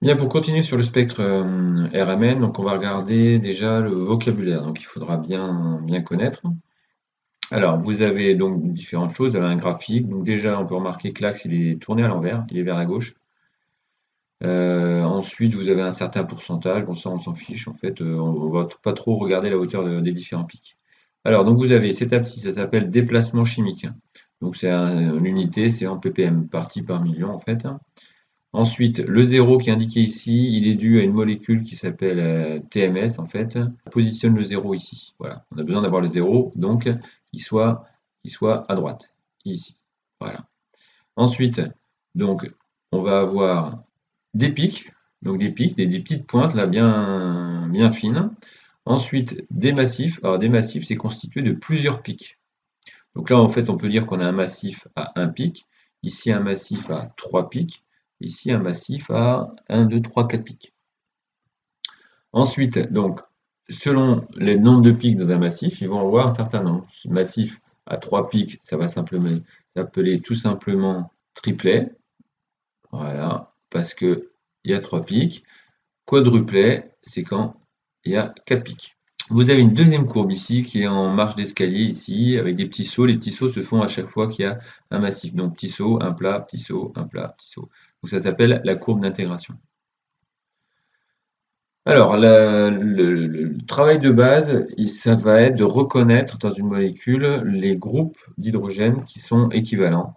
Bien, pour continuer sur le spectre RMN, donc on va regarder déjà le vocabulaire, donc il faudra bien connaître. Alors, vous avez donc différentes choses, vous avez un graphique, donc déjà on peut remarquer que l'axe il est tourné à l'envers, il est vers la gauche. Ensuite, vous avez un certain pourcentage, bon ça on s'en fiche en fait, on va pas trop regarder la hauteur des différents pics. Alors, donc vous avez cette abscisse, ça s'appelle déplacement chimique. Donc c'est l'unité, c'est en ppm, partie par million en fait. Ensuite, le zéro qui est indiqué ici, il est dû à une molécule qui s'appelle TMS en fait. On positionne le zéro ici. Voilà, on a besoin d'avoir le zéro, donc qu'il soit à droite, ici. Voilà. Ensuite, donc, on va avoir des pics, donc des pics, des petites pointes là bien fines. Ensuite, des massifs. Alors, des massifs, c'est constitué de plusieurs pics. Donc là, en fait, on peut dire qu'on a un massif à un pic, ici un massif à trois pics, ici un massif à 1, 2, 3, 4 pics. Ensuite, donc, selon les nombres de pics dans un massif, ils vont avoir un certain nombre. Ce massif à 3 pics, ça va simplement s'appeler tout simplement triplet. Voilà, parce qu'il y a 3 pics. Quadruplet, c'est quand il y a 4 pics. Vous avez une deuxième courbe ici qui est en marche d'escalier ici avec des petits sauts. Les petits sauts se font à chaque fois qu'il y a un massif. Donc petit saut, un plat, petit saut, un plat, petit saut. Donc ça s'appelle la courbe d'intégration. Alors le travail de base, ça va être de reconnaître dans une molécule les groupes d'hydrogène qui sont équivalents.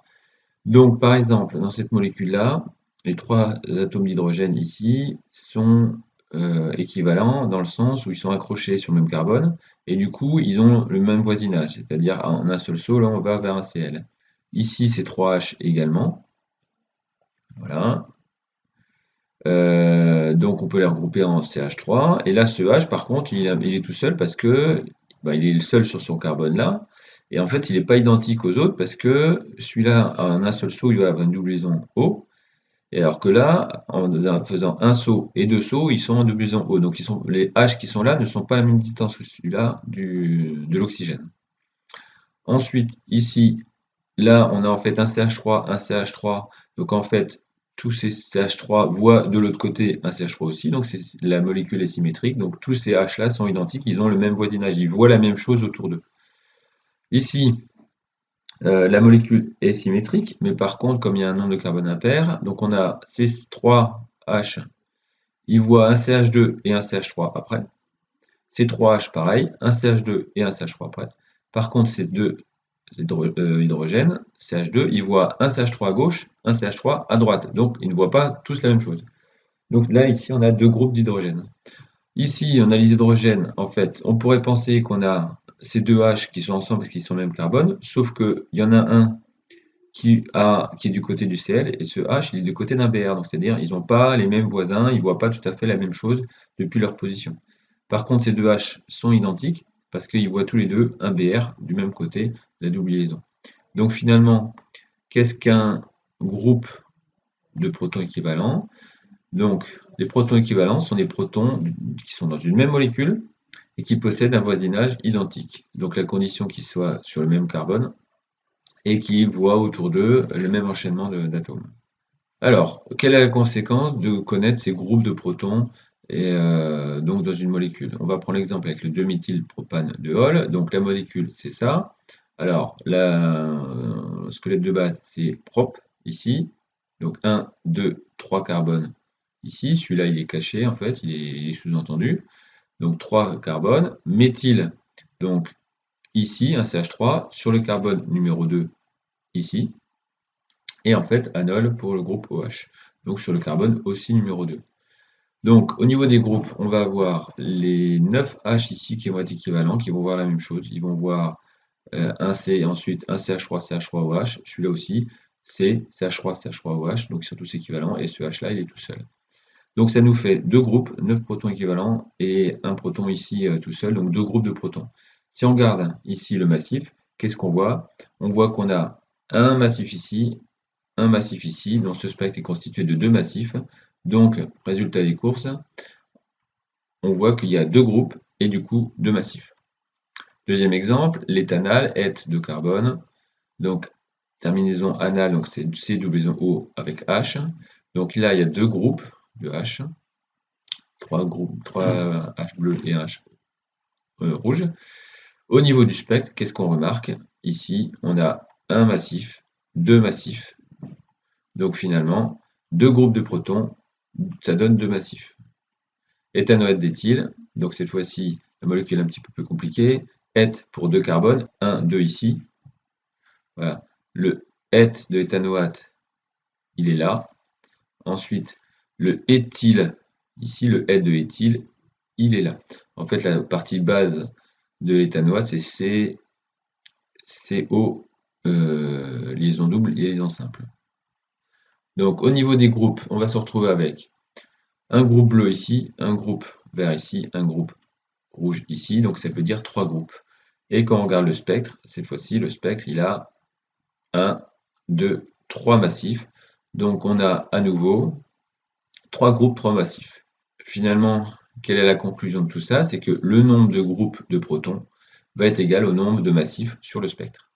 Donc par exemple, dans cette molécule-là, les trois atomes d'hydrogène ici sont équivalents dans le sens où ils sont accrochés sur le même carbone et du coup ils ont le même voisinage, c'est-à-dire en un seul saut, là on va vers un Cl. Ici c'est 3H également, voilà. Donc on peut les regrouper en CH3 et là ce H par contre il est tout seul parce que il est le seul sur son carbone là et en fait il n'est pas identique aux autres parce que celui-là en un seul saut il va avoir une doublison O. Et alors que là, en faisant un saut et deux sauts, ils sont en doublison O. Donc les H qui sont là ne sont pas à la même distance que celui-là de l'oxygène. Ensuite, ici, là, on a en fait un CH3, un CH3. Donc en fait, tous ces CH3 voient de l'autre côté un CH3 aussi. Donc la molécule est symétrique. Donc tous ces H là sont identiques. Ils ont le même voisinage. Ils voient la même chose autour d'eux. Ici, la molécule est symétrique, mais par contre, comme il y a un nombre de carbone impair, donc on a ces 3H, ils voient un CH2 et un CH3 après. Ces 3H, pareil, un CH2 et un CH3 après. Par contre, ces deux hydrogènes, CH2, ils voient un CH3 à gauche, un CH3 à droite. Donc, ils ne voient pas tous la même chose. Donc là, ici, on a deux groupes d'hydrogène. Ici, on a les hydrogènes. En fait, on pourrait penser qu'on a ces deux H qui sont ensemble parce qu'ils sont le même carbone, sauf qu'il y en a un qui est du côté du Cl et ce H il est du côté d'un Br. Donc c'est-à-dire ils n'ont pas les mêmes voisins, ils ne voient pas tout à fait la même chose depuis leur position. Par contre, ces deux H sont identiques parce qu'ils voient tous les deux un Br du même côté de la double liaison. Donc finalement, qu'est-ce qu'un groupe de protons équivalents? Donc les protons équivalents sont des protons qui sont dans une même molécule et qui possèdent un voisinage identique. Donc la condition qu'ils soient sur le même carbone et qui voient autour d'eux le même enchaînement d'atomes. Alors, quelle est la conséquence de connaître ces groupes de protons et donc dans une molécule? On va prendre l'exemple avec le 2-méthylpropane de Hall. Donc la molécule, c'est ça. Alors, le squelette de base, c'est prop, ici. Donc 1, 2, 3 carbones ici. Celui-là, il est caché, en fait, il est sous-entendu. Donc 3 carbones. Méthyle, donc ici, un CH3, sur le carbone numéro 2, ici. Et en fait, anol pour le groupe OH. Donc sur le carbone aussi numéro 2. Donc au niveau des groupes, on va avoir les 9 H ici qui vont être équivalents, qui vont voir la même chose. Ils vont voir un C et ensuite un CH3, CH3OH. Celui-là aussi, C, CH3, CH3OH. Donc ils sont tous équivalents. Et ce H là, il est tout seul. Donc ça nous fait deux groupes, 9 protons équivalents et un proton ici tout seul, donc deux groupes de protons. Si on regarde ici le massif, qu'est-ce qu'on voit? On voit qu'on a un massif ici, un massif ici, dont ce spectre est constitué de deux massifs. Donc, résultat des courses, on voit qu'il y a deux groupes et du coup deux massifs. Deuxième exemple, l'éthanal est de carbone. Donc, terminaison anal, donc c'est C doublon O avec H. Donc là, il y a deux groupes. de H, 3 groupes, 3 H bleus et un H rouge. Au niveau du spectre, qu'est-ce qu'on remarque? Ici, on a un massif, deux massifs. Donc finalement, deux groupes de protons, ça donne deux massifs. Éthanoate d'éthyle, donc cette fois-ci, la molécule est un petit peu plus compliquée. Eth pour deux carbones, 1, 2 ici. Voilà. Le eth de éthanoate, il est là. Ensuite, le éthyle, ici, le eth de éthyle, il est là. En fait, la partie base de l'éthanoate, c'est CO, liaison double, liaison simple. Donc, au niveau des groupes, on va se retrouver avec un groupe bleu ici, un groupe vert ici, un groupe rouge ici. Donc, ça veut dire trois groupes. Et quand on regarde le spectre, cette fois-ci, le spectre, il a 1, 2, 3 massifs. Donc, on a à nouveau 3 groupes, 3 massifs. Finalement, quelle est la conclusion de tout ça? C'est que le nombre de groupes de protons va être égal au nombre de massifs sur le spectre.